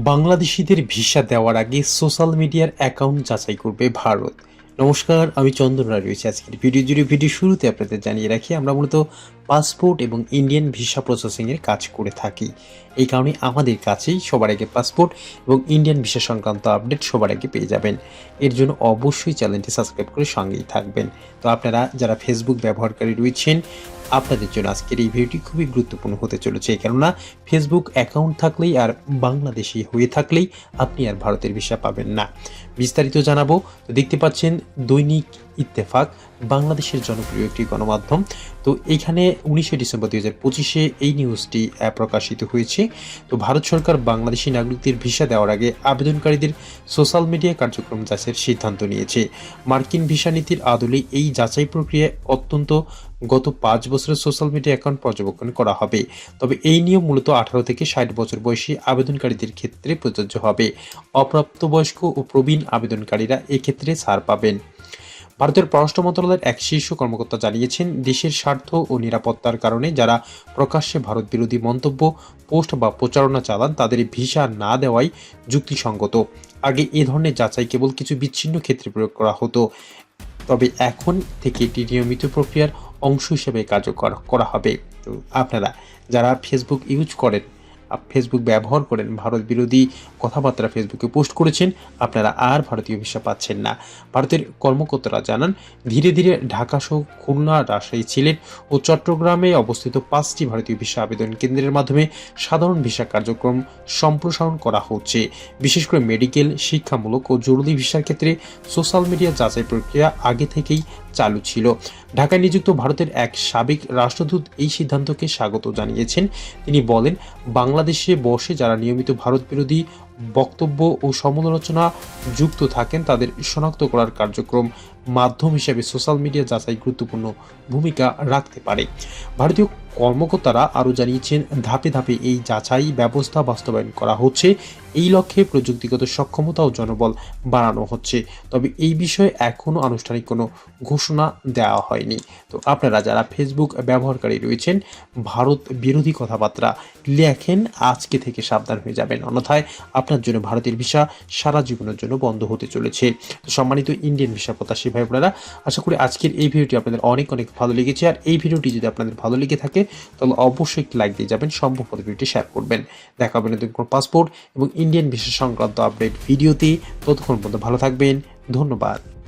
বাংলাদেশিদের ভিসা দেওয়ার আগে সোশ্যাল মিডিয়ার অ্যাকাউন্ট যাচাই করবে ভারত। নমস্কার, আমি চন্দন রায় রয়েছি আজকের ভিডিও জুড়ে। ভিডিও শুরুতে আপনাদের জানিয়ে রাখি, আমরা মূলত পাসপোর্ট এবং ইন্ডিয়ান ভিসা প্রসেসিংয়ের কাজ করে থাকি। এই কারণে আমাদের কাছেই সবার আগে পাসপোর্ট এবং ইন্ডিয়ান ভিসা সংক্রান্ত আপডেট সবার আগে পেয়ে যাবেন। এর জন্য অবশ্যই চ্যানেলটি সাবস্ক্রাইব করে সঙ্গেই থাকবেন। তো আপনারা যারা ফেসবুক ব্যবহারকারী রয়েছেন, আপনাদের জন্য আজকের এই ভিডিওটি খুবই গুরুত্বপূর্ণ হতে চলেছে। কেননা ফেসবুক অ্যাকাউন্ট থাকলেই আর বাংলাদেশি হয়ে থাকলেই আপনি আর ভারতের ভিসা পাবেন না। বিস্তারিত জানাবো। তো দেখতে পাচ্ছেন দৈনিক ইত্তেফাক, বাংলাদেশের জনপ্রিয় একটি গণমাধ্যম। তো এইখানে 19শে ডিসেম্বর 2025 এই নিউজটি প্রকাশিত হয়েছে। তো ভারত সরকার বাংলাদেশি নাগরিকদের ভিসা দেওয়ার আগে আবেদনকারীদের সোশ্যাল মিডিয়া কার্যক্রম যাচাইয়ের সিদ্ধান্ত নিয়েছে। মার্কিন ভিসা নীতির আদলে এই যাচাই প্রক্রিয়া অত্যন্ত গত 5 বছরের সোশ্যাল মিডিয়া অ্যাকাউন্ট পর্যবেক্ষণ করা হবে। তবে এই নিয়ম মূলত 18 থেকে 60 বছর বয়সী আবেদনকারীদের ক্ষেত্রে প্রযোজ্য হবে। অপ্রাপ্তবয়স্ক ও প্রবীণ আবেদনকারীরা এক্ষেত্রে ছাড় পাবেন। ভারতের পররাষ্ট্র মন্ত্রণালয়ের এক শীর্ষ কর্মকর্তা জানিয়েছেন, দেশের স্বার্থ ও নিরাপত্তার কারণে যারা প্রকাশ্যে ভারত বিরোধী মন্তব্য, পোস্ট বা প্রচারণা চালান তাদের ভিসা না দেওয়াই যুক্তিসঙ্গত। আগে এ ধরনের যাচাই কেবল কিছু বিচ্ছিন্ন ক্ষেত্রে প্রয়োগ করা হতো, তবে এখন থেকে এটি নিয়মিত প্রক্রিয়ার অংশ হিসেবে কার্যকর করা হবে। তো আপনারা যারা ফেসবুক ইউজ করেন, ফেসবুক ব্যবহার করেন, ভারত বিরোধী কথাবার্তা ফেসবুকে পোস্ট করেছেন, আপনারা আর ভারতীয় ভিসা পাচ্ছেন না। ভারতের কর্মকর্তারা জানান, ধীরে ধীরে ঢাকা সহ খুলনা, রাজশাহী, সিলেট ও চট্টগ্রামে অবস্থিত 5টি ভারতীয় ভিসা আবেদন কেন্দ্রের মাধ্যমে সাধারণ ভিসা কার্যক্রম সম্প্রসারণ করা হচ্ছে। বিশেষ করে মেডিকেল, শিক্ষামূলক ও জরুরি ভিসার ক্ষেত্রে সোশ্যাল মিডিয়া যাচাই প্রক্রিয়া আগে থেকেই চালু ছিল। ঢাকায় নিযুক্ত ভারতের এক সাবেক রাষ্ট্রদূত এই সিদ্ধান্তকে স্বাগত জানিয়েছেন। তিনি বলেন, বাংলাদেশে বসে যারা নিয়মিত ভারত বিরোধী বক্তব্য ও সমালোচনা যুক্ত থাকেন তাদের শনাক্ত করার কার্যক্রম মাধ্যম হিসেবে সোশ্যাল মিডিয়া যাচাই গুরুত্বপূর্ণ ভূমিকা রাখতে পারে। ভারতীয় কর্মকর্তারা আরও জানিয়েছেন, ধাপে ধাপে এই যাচাই ব্যবস্থা বাস্তবায়ন করা হচ্ছে। এই লক্ষ্যে প্রযুক্তিগত সক্ষমতা ও জনবল বাড়ানো হচ্ছে। তবে এই বিষয়ে এখনও আনুষ্ঠানিক কোনো ঘোষণা দেওয়া হয়নি। তো আপনারা যারা ফেসবুক ব্যবহারকারী রয়েছেন, ভারত বিরোধী কথাবার্তা লেখেন, আজকে থেকে সাবধান হয়ে যাবেন, অন্যথায় আপনার জন্য ভারতের ভিসা সারা জীবনের জন্য বন্ধ হতে চলেছে। তো সম্মানিত ইন্ডিয়ান ভিসা প্রত্যাশী ভাই বোনেরা, আশা করি আজকের এই ভিডিওটি আপনাদের অনেক অনেক ভালো লেগেছে। আর এই ভিডিওটি যদি আপনাদের ভালো লেগে থাকে তাহলে অবশ্যই একটি লাইক দিয়ে যাবেন, সম্ভব হলে ভিডিওটি শেয়ার করবেন। দেখা হবে নতুন কোনো পাসপোর্ট এবং ইন্ডিয়ান ভিসা সংক্রান্ত আপডেট ভিডিওতে। ততক্ষণ পর্যন্ত ভালো থাকবেন। ধন্যবাদ।